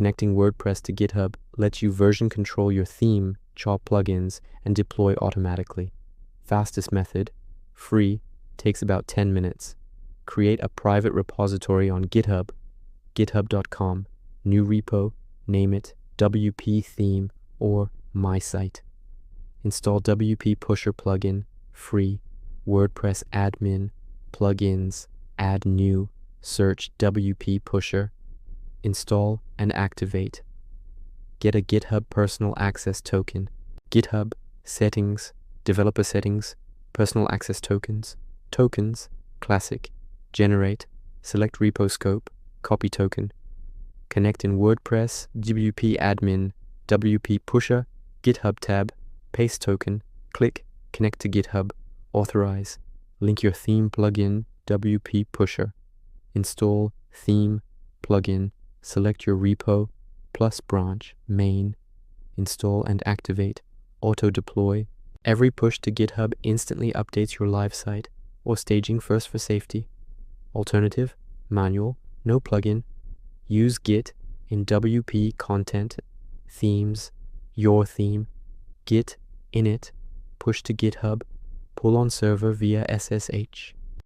Connecting WordPress to GitHub lets you version control your theme, chop plugins, and deploy automatically. Fastest method, free, takes about 10 minutes. Create a private repository on GitHub, github.com, new repo, name it WP theme or my site. Install WP Pusher plugin, free, WordPress admin, plugins, add new, search WP Pusher, install and activate. Get a GitHub personal access token, GitHub, settings, developer settings, personal access tokens, classic, generate, select repo scope, copy token. Connect in WordPress, WP admin, WP Pusher, GitHub tab, paste token, click, connect to GitHub, authorize, link your theme plugin, WP Pusher, install, theme, plugin, select your repo, plus branch, main, install and activate, auto deploy. Every push to GitHub instantly updates your live site, or staging first for safety. Alternative, manual, no plugin. Use Git in WP content, themes, your theme, Git init, push to GitHub, pull on server via SSH.